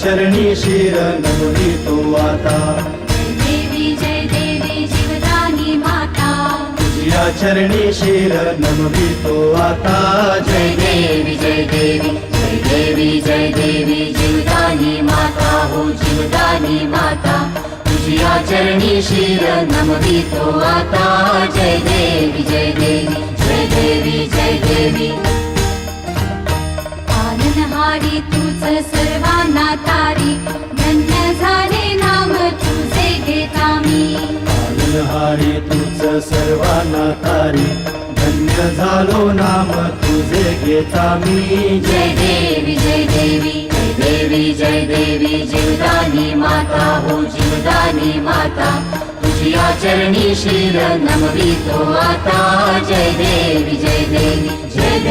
चरणी शिर नमवितो आता। जय देवी जीवदानी माता, तुझ्या चरणी शिर नमवितो आता। जय देवी जय देवी जय देवी जय देवी जीवदानी माता हो जीवदानी माता, तुझ्या चरणी शिर नमवितो आता। जय देवी जय देवी जय देवी जय देवी। पालनहारी तूच सर्वांना तारी, धन्य झाले नाम तुझे घेता मी। पालनहारी तूच सर्वांना तारी, धन्य झालो नाम तुझे घेता मी। जय देवी जय देवी जय देवी जय देवी जीवदानी माता हो जीवदानी माता, तुझ्या चरणी शिर नमवितो आता। जय देवी जय देवी जय